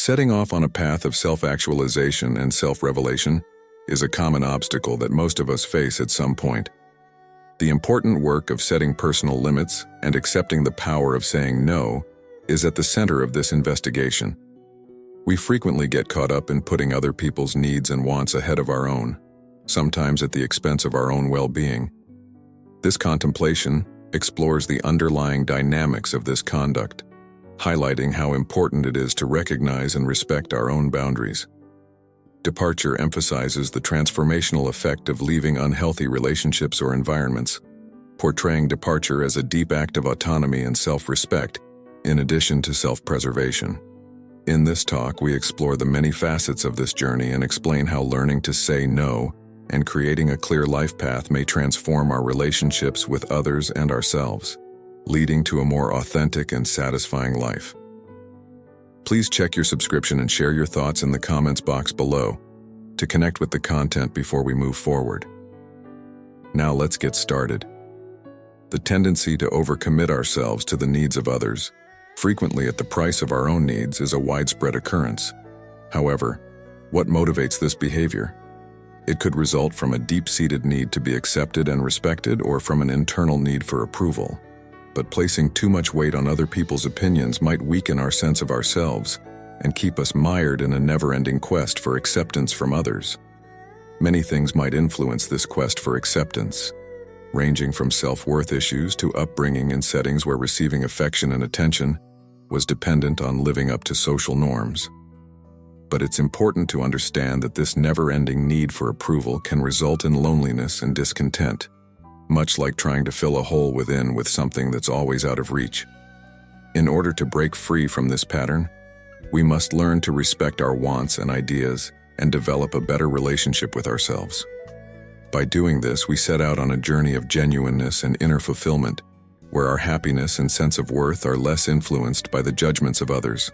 Setting off on a path of self-actualization and self-revelation is a common obstacle that most of us face at some point. The important work of setting personal limits and accepting the power of saying no is at the center of this investigation. We frequently get caught up in putting other people's needs and wants ahead of our own, sometimes at the expense of our own well-being. This contemplation explores the underlying dynamics of this conduct, highlighting how important it is to recognize and respect our own boundaries. Departure emphasizes the transformational effect of leaving unhealthy relationships or environments, portraying departure as a deep act of autonomy and self-respect, in addition to self-preservation. In this talk, we explore the many facets of this journey and explain how learning to say no and creating a clear life path may transform our relationships with others and ourselves, leading to a more authentic and satisfying life. Please check your subscription and share your thoughts in the comments box below to connect with the content before we move forward. Now let's get started. The tendency to overcommit ourselves to the needs of others, frequently at the price of our own needs, is a widespread occurrence. However, what motivates this behavior? It could result from a deep-seated need to be accepted and respected, or from an internal need for approval. But placing too much weight on other people's opinions might weaken our sense of ourselves and keep us mired in a never-ending quest for acceptance from others. Many things might influence this quest for acceptance, ranging from self-worth issues to upbringing in settings where receiving affection and attention was dependent on living up to social norms. But it's important to understand that this never-ending need for approval can result in loneliness and discontent, much like trying to fill a hole within with something that's always out of reach. In order to break free from this pattern, we must learn to respect our wants and ideas and develop a better relationship with ourselves. By doing this, we set out on a journey of genuineness and inner fulfillment, where our happiness and sense of worth are less influenced by the judgments of others.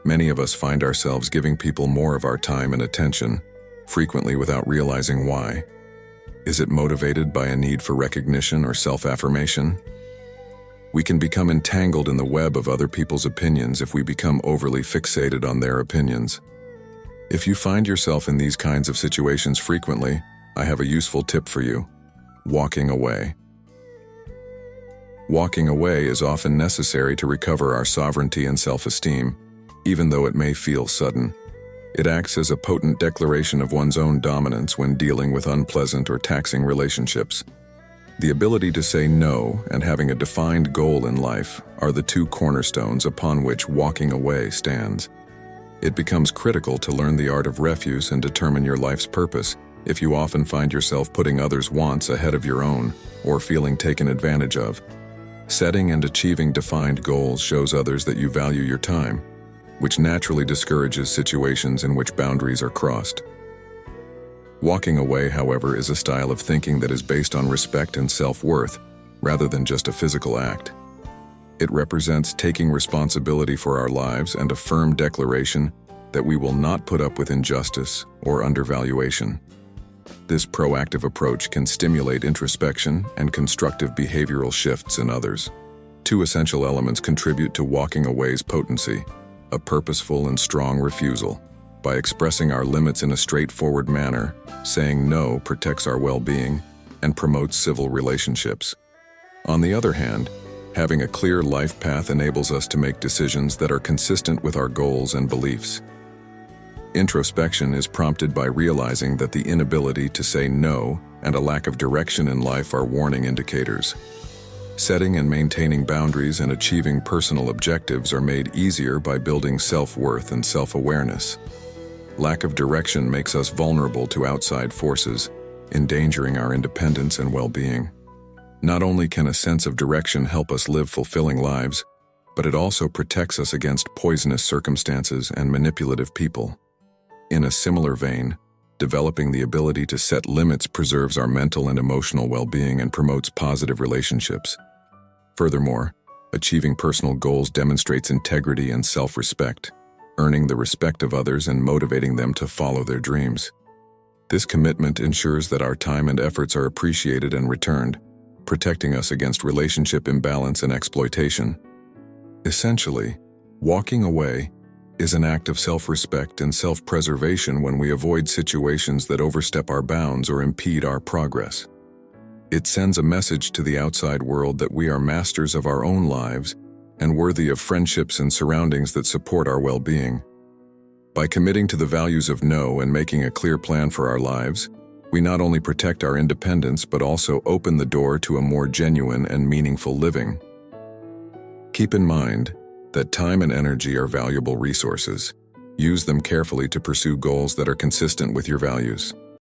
Many of us find ourselves giving people more of our time and attention, frequently without realizing why. Is it motivated by a need for recognition or self-affirmation? We can become entangled in the web of other people's opinions if we become overly fixated on their opinions. If you find yourself in these kinds of situations frequently, I have a useful tip for you: walking away. Walking away is often necessary to recover our sovereignty and self-esteem, even though it may feel sudden. It acts as a potent declaration of one's own dominance when dealing with unpleasant or taxing relationships. The ability to say no and having a defined goal in life are the two cornerstones upon which walking away stands. It becomes critical to learn the art of refuse and determine your life's purpose if you often find yourself putting others' wants ahead of your own or feeling taken advantage of. Setting and achieving defined goals shows others that you value your time, which naturally discourages situations in which boundaries are crossed. Walking away, however, is a style of thinking that is based on respect and self-worth, rather than just a physical act. It represents taking responsibility for our lives and a firm declaration that we will not put up with injustice or undervaluation. This proactive approach can stimulate introspection and constructive behavioral shifts in others. Two essential elements contribute to walking away's potency: a purposeful and strong refusal. By expressing our limits in a straightforward manner, saying no protects our well-being and promotes civil relationships. On the other hand, having a clear life path enables us to make decisions that are consistent with our goals and beliefs. Introspection is prompted by realizing that the inability to say no and a lack of direction in life are warning indicators. Setting and maintaining boundaries and achieving personal objectives are made easier by building self-worth and self-awareness. Lack of direction makes us vulnerable to outside forces, endangering our independence and well-being. Not only can a sense of direction help us live fulfilling lives, but it also protects us against poisonous circumstances and manipulative people. In a similar vein, developing the ability to set limits preserves our mental and emotional well-being and promotes positive relationships. Furthermore, achieving personal goals demonstrates integrity and self-respect, earning the respect of others and motivating them to follow their dreams. This commitment ensures that our time and efforts are appreciated and returned, protecting us against relationship imbalance and exploitation. Essentially, walking away is an act of self-respect and self-preservation when we avoid situations that overstep our bounds or impede our progress. It sends a message to the outside world that we are masters of our own lives and worthy of friendships and surroundings that support our well-being. By committing to the values of no and making a clear plan for our lives, we not only protect our independence but also open the door to a more genuine and meaningful living. Keep in mind that time and energy are valuable resources. Use them carefully to pursue goals that are consistent with your values.